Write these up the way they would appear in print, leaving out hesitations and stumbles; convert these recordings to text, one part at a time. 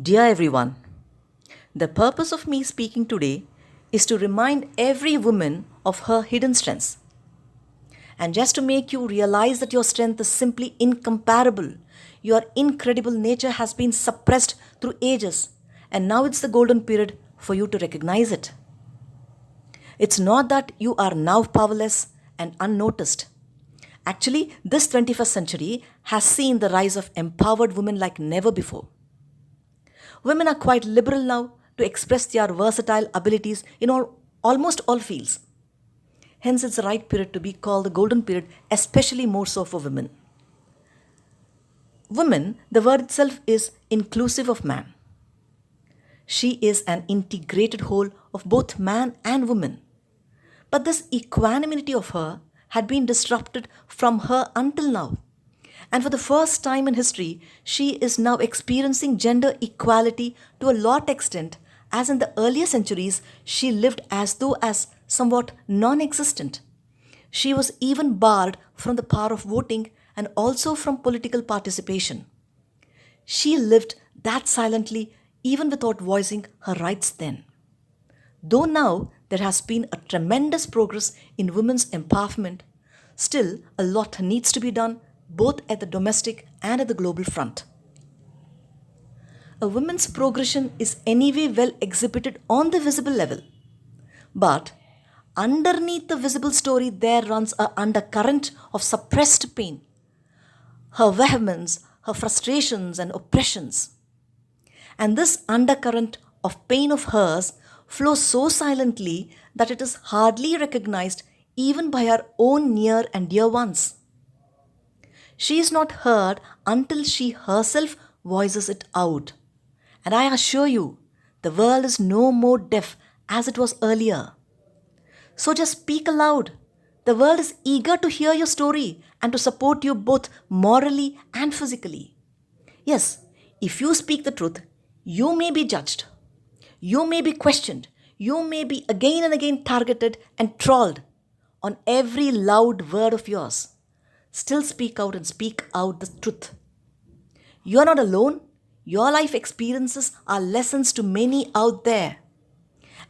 Dear everyone, the purpose of me speaking today is to remind every woman of her hidden strengths. And just to make you realize that your strength is simply incomparable. Your incredible nature has been suppressed through ages, and now it's the golden period for you to recognize it. It's not that you are now powerless and unnoticed. Actually, this 21st century has seen the rise of empowered women like never before. Women are quite liberal now to express their versatile abilities in almost all fields. Hence, it's the right period to be called the golden period, especially more so for women. Women, the word itself is inclusive of man. She is an integrated whole of both man and woman. But this equanimity of her had been disrupted from her until now. And for the first time in history, she is now experiencing gender equality to a lot extent, as in the earlier centuries, she lived as though as somewhat non-existent. She was even barred from the power of voting and also from political participation. She lived that silently even without voicing her rights then. Though now there has been a tremendous progress in women's empowerment, still a lot needs to be done both at the domestic and at the global front. A woman's progression is anyway well exhibited on the visible level. But underneath the visible story, there runs an undercurrent of suppressed pain, her vehemence, her frustrations, and oppressions. And this undercurrent of pain of hers flows so silently that it is hardly recognized even by her own near and dear ones. She is not heard until she herself voices it out. And I assure you, the world is no more deaf as it was earlier. So just speak aloud. The world is eager to hear your story and to support you both morally and physically. Yes, if you speak the truth, you may be judged. You may be questioned. You may be again and again targeted and trolled on every loud word of yours. Still speak out and speak out the truth. You are not alone. Your life experiences are lessons to many out there.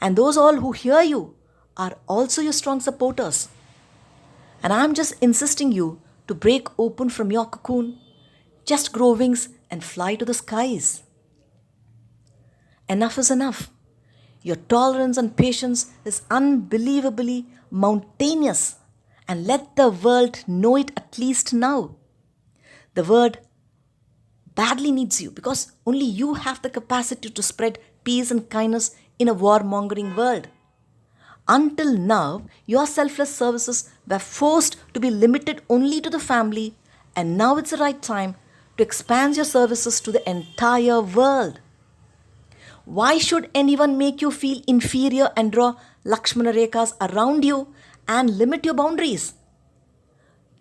And those all who hear you are also your strong supporters. And I'm just insisting you to break open from your cocoon, just grow wings and fly to the skies. Enough is enough. Your tolerance and patience is unbelievably mountainous, and let the world know it at least now. The world badly needs you because only you have the capacity to spread peace and kindness in a warmongering world. Until now, your selfless services were forced to be limited only to the family, and now it's the right time to expand your services to the entire world. Why should anyone make you feel inferior and draw Lakshmana Rekhas around you and limit your boundaries?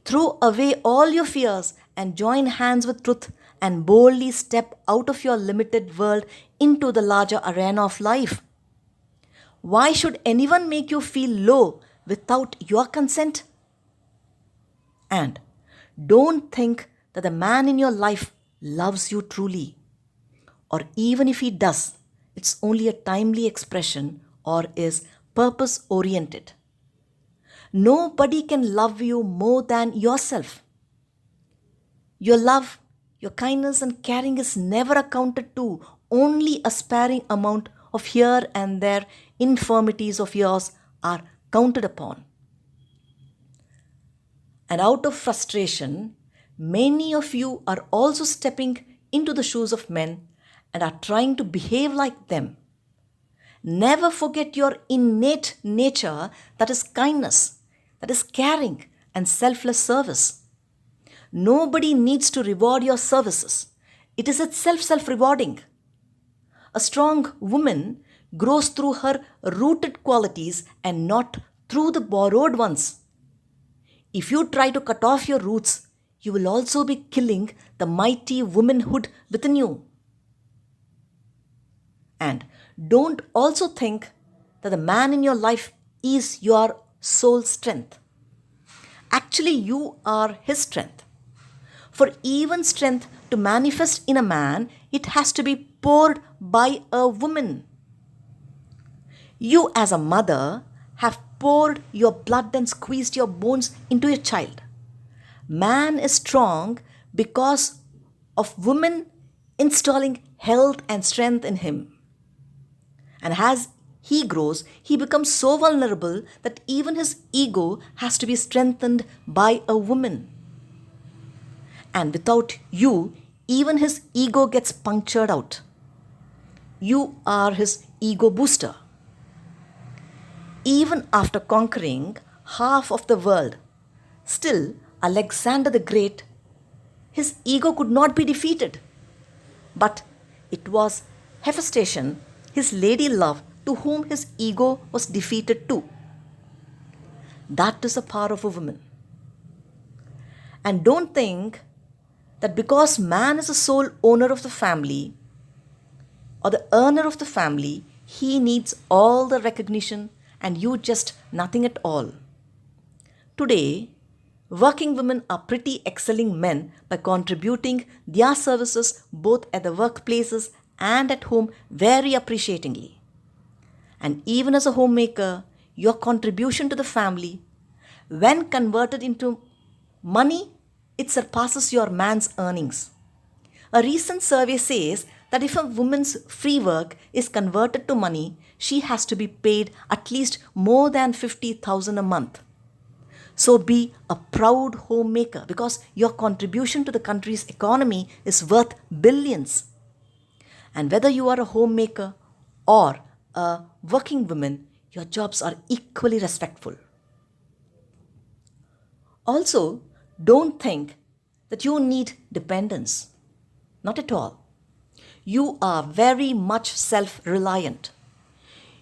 Throw away all your fears and join hands with truth and boldly step out of your limited world into the larger arena of life. Why should anyone make you feel low without your consent? And don't think that the man in your life loves you truly. Or even if he does, it's only a timely expression or is purpose oriented. Nobody can love you more than yourself. Your love, your kindness and caring is never accounted to, only a sparing amount of here and there infirmities of yours are counted upon. And out of frustration, many of you are also stepping into the shoes of men and are trying to behave like them. Never forget your innate nature, that is kindness, that is caring and selfless service. Nobody needs to reward your services. It is itself self-rewarding. A strong woman grows through her rooted qualities and not through the borrowed ones. If you try to cut off your roots, you will also be killing the mighty womanhood within you. And don't also think that the man in your life is your sole strength. Actually, you are his strength. For even strength to manifest in a man, it has to be poured by a woman. You, as a mother, have poured your blood and squeezed your bones into your child. Man is strong because of women installing health and strength in him. And as he grows, he becomes so vulnerable that even his ego has to be strengthened by a woman. And without you, even his ego gets punctured out. You are his ego booster. Even after conquering half of the world, still Alexander the Great, his ego could not be defeated. But it was Hephaestion, his lady love, to whom his ego was defeated too. That is the power of a woman. And don't think that because man is the sole owner of the family or the earner of the family, he needs all the recognition and you just nothing at all. Today, working women are pretty excelling men by contributing their services both at the workplaces and at home very appreciatingly. And even as a homemaker, your contribution to the family, when converted into money, it surpasses your man's earnings. A recent survey says that if a woman's free work is converted to money, she has to be paid at least more than 50,000 a month. So be a proud homemaker because your contribution to the country's economy is worth billions. And whether you are a homemaker or a working woman, your jobs are equally respectful. Also, don't think that you need dependence. Not at all. You are very much self-reliant.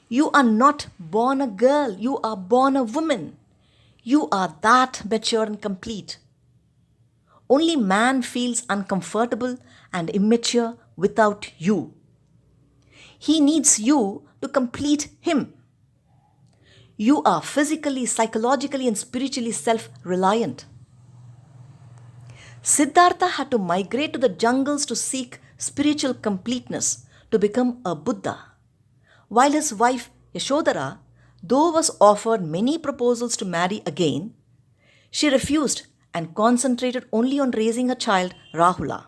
You are not born a girl, you are born a woman. You are that mature and complete. Only man feels uncomfortable and immature without you. He needs you to complete him. You are physically, psychologically, and spiritually self-reliant. Siddhartha had to migrate to the jungles to seek spiritual completeness to become a Buddha, while his wife Yashodhara, though was offered many proposals to marry again, she refused and concentrated only on raising her child Rahula.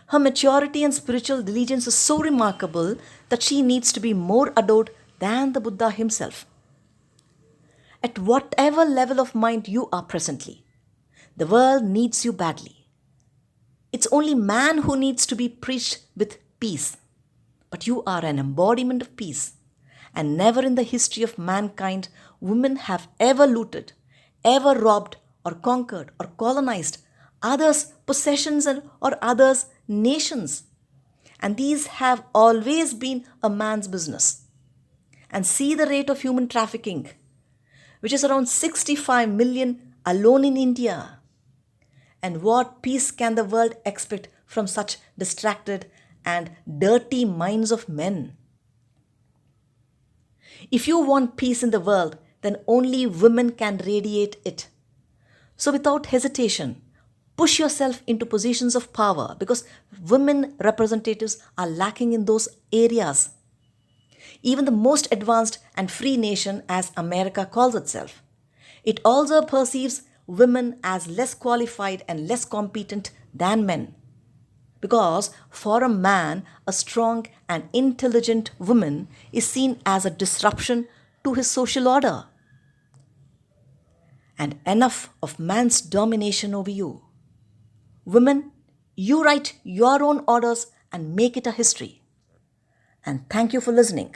Her maturity and spiritual diligence is so remarkable that she needs to be more adored than the Buddha himself. At whatever level of mind you are presently, the world needs you badly. It's only man who needs to be preached with peace. But you are an embodiment of peace. And never in the history of mankind women have ever looted, ever robbed or conquered or colonized others' possessions or others' nations. And these have always been a man's business. And see the rate of human trafficking, which is around 65 million alone in India. And what peace can the world expect from such distracted and dirty minds of men? If you want peace in the world, then only women can radiate it. So without hesitation, push yourself into positions of power because women representatives are lacking in those areas. Even the most advanced and free nation, as America calls itself, it also perceives women as less qualified and less competent than men. Because for a man, a strong and intelligent woman is seen as a disruption to his social order. And enough of man's domination over you. Women, you write your own orders and make it a history. And thank you for listening.